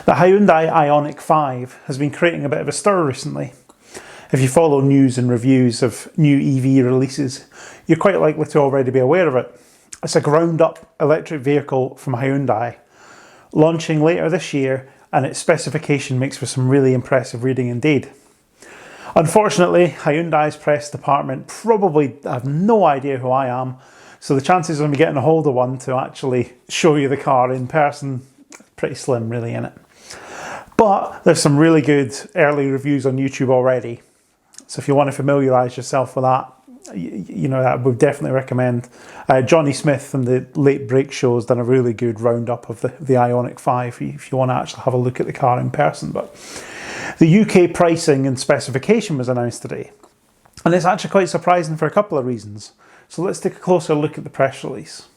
The Hyundai IONIQ 5 has been creating a bit of a stir recently. If you follow news and reviews of new EV releases, you're quite likely to already be aware of it. It's a ground-up electric vehicle from Hyundai, launching later this year, and its specification makes for some really impressive reading indeed. Unfortunately, Hyundai's press department probably have no idea who I am, so the chances of me getting a hold of one to actually show you the car in person, pretty slim really, innit? But there's some really good early reviews on YouTube already. So if you want to familiarise yourself with that, I would definitely recommend. Johnny Smith from the Late Break Show has done a really good roundup of the IONIQ 5 if you want to actually have a look at the car in person. But the UK pricing and specification was announced today. And it's actually quite surprising for a couple of reasons. So let's take a closer look at the press release.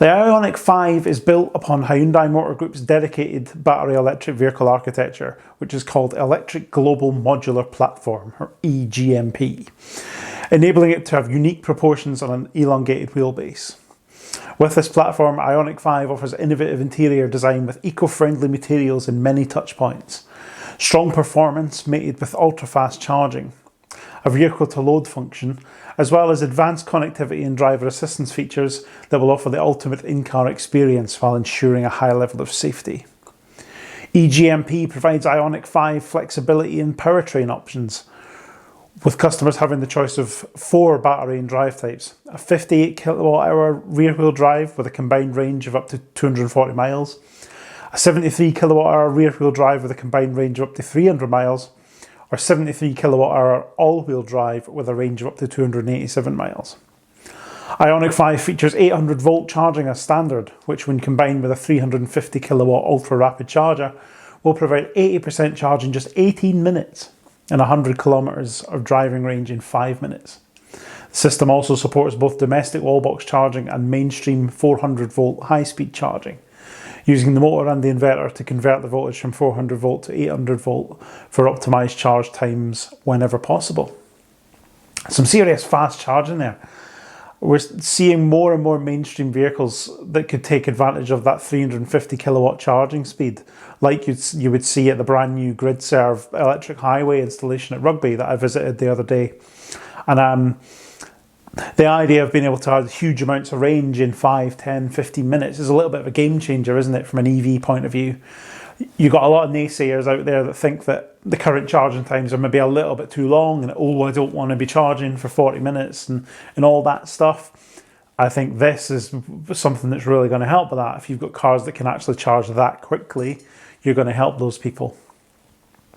The IONIQ 5 is built upon Hyundai Motor Group's dedicated battery electric vehicle architecture, which is called Electric Global Modular Platform, or EGMP, enabling it to have unique proportions on an elongated wheelbase. With this platform, IONIQ 5 offers innovative interior design with eco-friendly materials and many touch points, strong performance mated with ultra-fast charging, a vehicle-to-load function, as well as advanced connectivity and driver assistance features that will offer the ultimate in-car experience while ensuring a high level of safety. EGMP provides IONIQ 5 flexibility and powertrain options, with customers having the choice of 4 battery and drive types: a 58 kWh rear-wheel drive with a combined range of up to 240 miles, a 73 kWh rear-wheel drive with a combined range of up to 300 miles, or 73 kWh all-wheel drive with a range of up to 287 miles. IONIQ 5 features 800 volt charging as standard, which when combined with a 350 kilowatt ultra-rapid charger will provide 80% charge in just 18 minutes and 100 kilometers of driving range in 5 minutes. The system also supports both domestic wallbox charging and mainstream 400 volt high-speed charging, using the motor and the inverter to convert the voltage from 400 volt to 800 volt for optimised charge times whenever possible. Some serious fast charging there. We're seeing more and more mainstream vehicles that could take advantage of that 350 kilowatt charging speed, like you would see at the brand new GridServe electric highway installation at Rugby that I visited the other day. And the idea of being able to have huge amounts of range in 5, 10, 15 minutes is a little bit of a game changer, isn't it, from an EV point of view? You've got a lot of naysayers out there that think that the current charging times are maybe a little bit too long and, I don't want to be charging for 40 minutes and all that stuff. I think this is something that's really going to help with that. If you've got cars that can actually charge that quickly, you're going to help those people.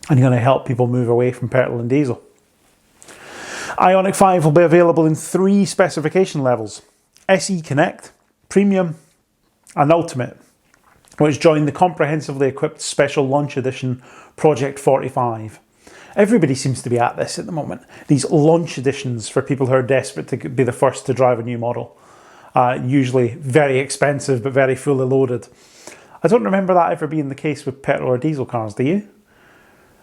And you're going to help people move away from petrol and diesel. IONIQ 5 will be available in 3 specification levels: SE Connect, Premium and Ultimate, which join the comprehensively equipped Special Launch Edition Project 45. Everybody seems to be at this at the moment. These launch editions for people who are desperate to be the first to drive a new model. Usually very expensive but very fully loaded. I don't remember that ever being the case with petrol or diesel cars, do you?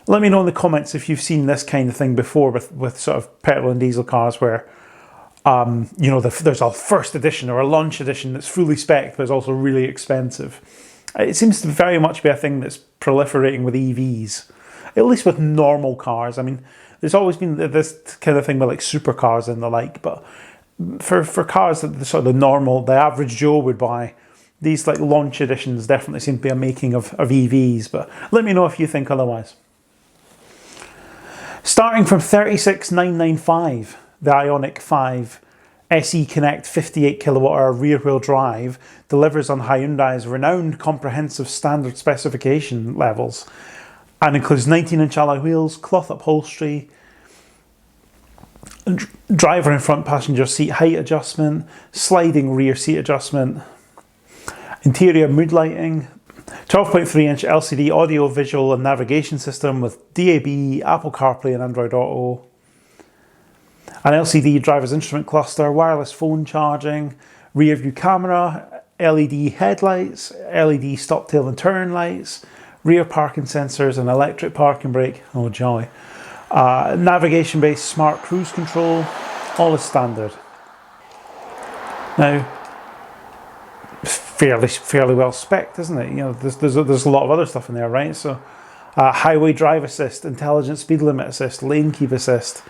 Let me know in the comments if you've seen this kind of thing before with sort of petrol and diesel cars where there's a first edition or a launch edition that's fully spec'd but is also really expensive. It seems to very much be a thing that's proliferating with EVs, at least with normal cars. I mean, there's always been this kind of thing with like supercars and the like, but for cars that the average Joe would buy, these like launch editions definitely seem to be a making of EVs. But let me know if you think otherwise. Starting from $36,995, the IONIQ 5 SE Connect 58 kWh rear-wheel drive delivers on Hyundai's renowned comprehensive standard specification levels and includes 19-inch alloy wheels, cloth upholstery, driver and front passenger seat height adjustment, sliding rear seat adjustment, interior mood lighting, 12.3-inch LCD audio, visual and navigation system with DAB, Apple CarPlay and Android Auto, an LCD driver's instrument cluster, wireless phone charging, rear view camera, LED headlights, LED stop, tail and turn lights, rear parking sensors and electric parking brake, oh joy, navigation based smart cruise control, all is standard. Now, fairly well spec'd, isn't it? You know, there's a lot of other stuff in there, right? So highway drive assist, intelligent speed limit assist, lane keep assist.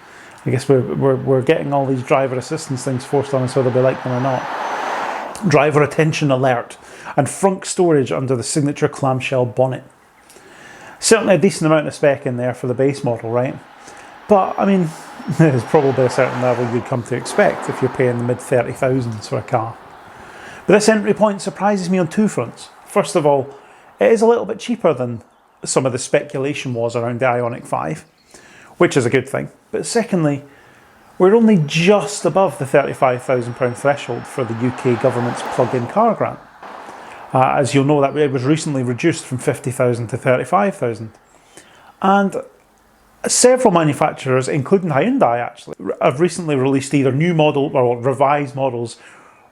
I guess we're getting all these driver assistance things forced on us whether we like them or not. Driver attention alert and front storage under the signature clamshell bonnet. Certainly a decent amount of spec in there for the base model, right? But I mean, there's probably a certain level you'd come to expect if you're paying the mid-30,000s for a car. But this entry point surprises me on two fronts. First of all, it is a little bit cheaper than some of the speculation was around the IONIQ 5, which is a good thing. But secondly, we're only just above the £35,000 threshold for the UK government's plug-in car grant. As you'll know, that it was recently reduced from 50,000 to 35,000. And several manufacturers, including Hyundai actually, have recently released either new model or revised models,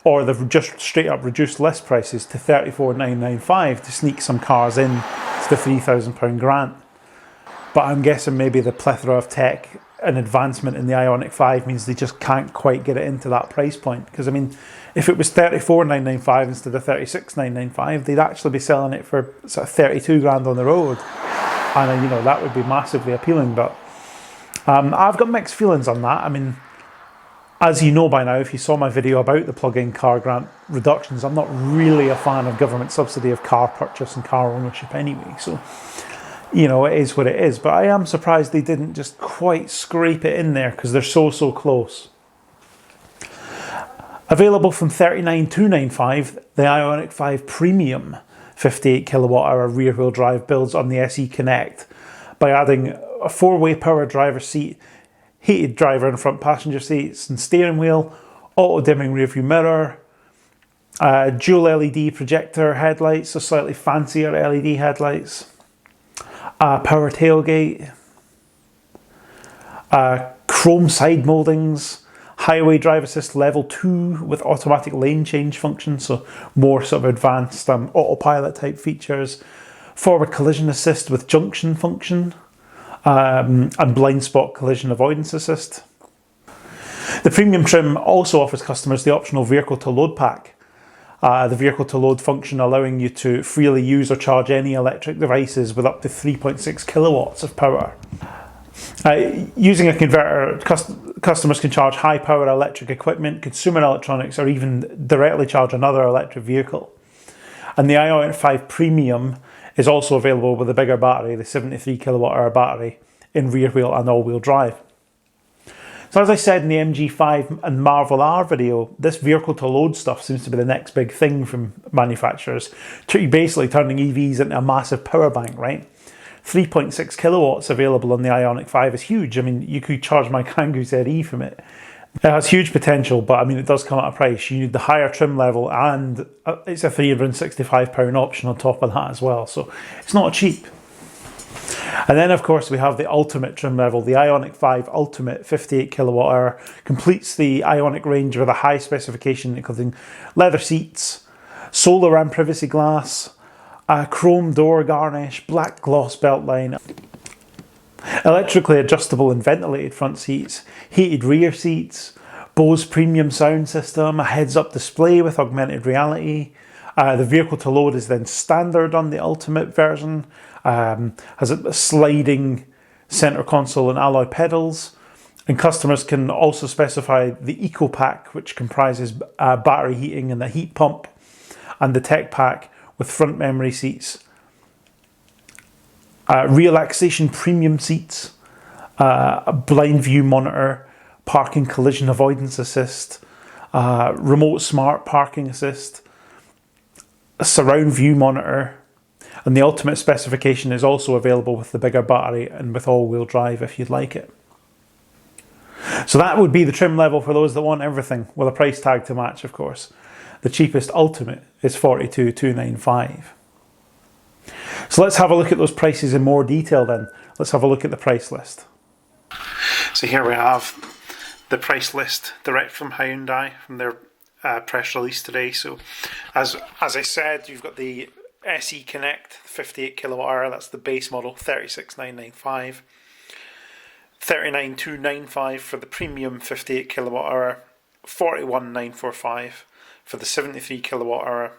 or they've just straight up reduced list prices to 34,995 to sneak some cars in to the £3,000 grant. But I'm guessing maybe the plethora of tech and advancement in the IONIQ 5 means they just can't quite get it into that price point. Because I mean, if it was 34,995 instead of 36,995, they'd actually be selling it for sort of 32 grand on the road. And you know, that would be massively appealing. But I've got mixed feelings on that. I mean, as you know by now, if you saw my video about the plug-in car grant reductions, I'm not really a fan of government subsidy of car purchase and car ownership anyway. So, you know, it is what it is. But I am surprised they didn't just quite scrape it in there because they're so close. Available from 39,295, the IONIQ 5 Premium 58 kilowatt hour rear wheel drive builds on the SE Connect by adding a 4-way power driver seat, heated driver and front passenger seats and steering wheel, auto dimming rear view mirror, dual LED projector headlights, so slightly fancier LED headlights, power tailgate, chrome side mouldings, highway drive assist level 2 with automatic lane change function, so more sort of advanced autopilot type features, forward collision assist with junction function, and blind spot collision avoidance assist. The premium trim also offers customers the optional vehicle to load pack. The vehicle to load function allowing you to freely use or charge any electric devices with up to 3.6 kilowatts of power. Using a converter, customers can charge high power electric equipment, consumer electronics, or even directly charge another electric vehicle. And the IONIQ 5 Premium is also available with a bigger battery, the 73 kilowatt hour battery, in rear wheel and all wheel drive. So as I said in the MG5 and Marvel R video, this vehicle to load stuff seems to be the next big thing from manufacturers, basically turning EVs into a massive power bank, right? 3.6 kilowatts available on the IONIQ 5 is huge. I mean, you could charge my Kangoo ZE from it. It has huge potential, but I mean, it does come at a price. You need the higher trim level, and it's a £365 option on top of that as well. So it's not cheap. And then, of course, we have the ultimate trim level. The IONIQ 5 Ultimate 58 kilowatt hour completes the IONIQ range with a high specification, including leather seats, solar and privacy glass, chrome door garnish, black gloss beltline, electrically adjustable and ventilated front seats, heated rear seats, Bose premium sound system, a heads-up display with augmented reality. The vehicle to load is then standard on the Ultimate version, has a sliding center console and alloy pedals, and customers can also specify the Eco Pack, which comprises battery heating and the heat pump, and the Tech Pack with front memory seats, relaxation premium seats, a blind view monitor, parking collision avoidance assist, remote smart parking assist, a surround view monitor, and the ultimate specification is also available with the bigger battery and with all-wheel drive if you'd like it. So that would be the trim level for those that want everything, with a price tag to match, of course. The cheapest Ultimate is $42,295. So let's have a look at those prices in more detail then. Let's have a look at the price list. So here we have the price list direct from Hyundai, from their press release today. So as I said, you've got the SE Connect 58 kilowatt hour, that's the base model, 36,995. 39,295 for the premium 58 kilowatt hour, 41,945 for the 73 kilowatt hour,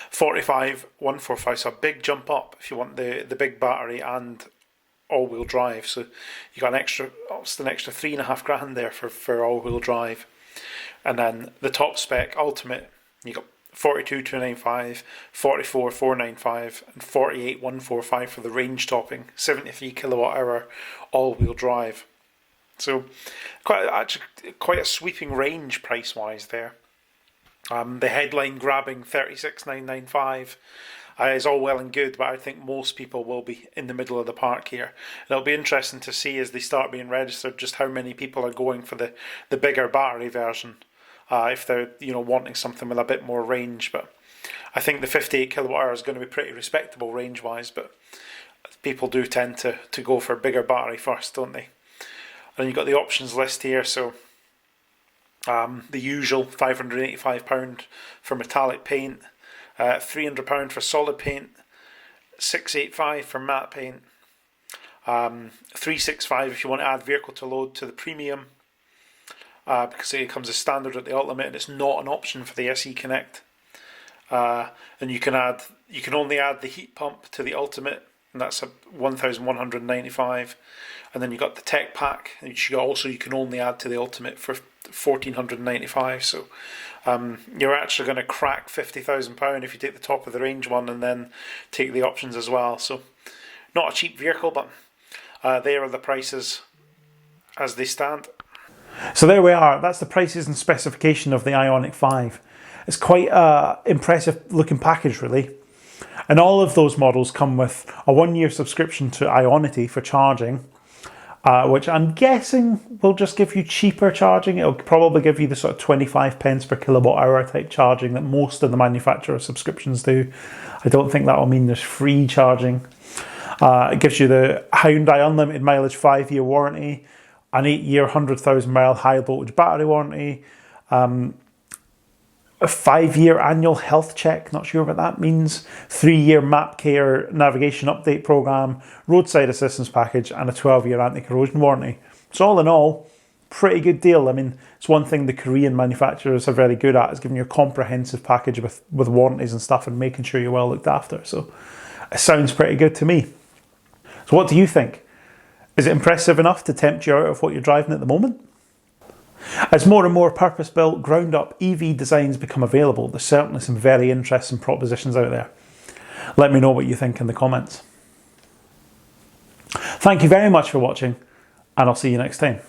45,145, so a big jump up if you want the big battery and all-wheel drive. So you got almost an extra £3,500 there for all-wheel drive. And then the top spec Ultimate, you got 42,295, 44,495, and 48,145 for the range topping, 73 kilowatt hour all-wheel drive. So quite a sweeping range price wise there. The headline grabbing 36,995 is all well and good, but I think most people will be in the middle of the park here. And it'll be interesting to see as they start being registered just how many people are going for the bigger battery version, if they're wanting something with a bit more range. But I think the 58 kilowatt hour is going to be pretty respectable range wise, but people do tend to go for a bigger battery first, don't they? And you've got the options list here, so the usual £585 for metallic paint, £300 for solid paint, £685 for matte paint, £365 if you want to add vehicle to load to the premium, because it comes as standard at the Ultimate and it's not an option for the SE Connect. And you can only add the heat pump to the Ultimate, and that's £1,195. And then you got the tech pack, which you can only add to the Ultimate for £1,495. So you're actually going to crack £50,000 if you take the top of the range one and then take the options as well. So not a cheap vehicle, but there are the prices as they stand. So there we are. That's the prices and specification of the IONIQ 5. It's quite an impressive looking package, really. And all of those models come with a 1-year subscription to Ionity for charging, which I'm guessing will just give you cheaper charging. It'll probably give you the sort of 25 pence per kilowatt hour type charging that most of the manufacturer subscriptions do. I don't think that will mean there's free charging. It gives you the Hyundai unlimited mileage 5-year warranty, an 8-year 100,000 mile high voltage battery warranty, a 5-year annual health check, not sure what that means, 3-year map care navigation update program, roadside assistance package, and a 12-year anti-corrosion warranty. So all in all, pretty good deal. I mean, it's one thing the Korean manufacturers are very good at, is giving you a comprehensive package with warranties and stuff and making sure you're well looked after. So it sounds pretty good to me. So what do you think? Is it impressive enough to tempt you out of what you're driving at the moment? As more and more purpose-built, ground-up EV designs become available, there's certainly some very interesting propositions out there. Let me know what you think in the comments. Thank you very much for watching, and I'll see you next time.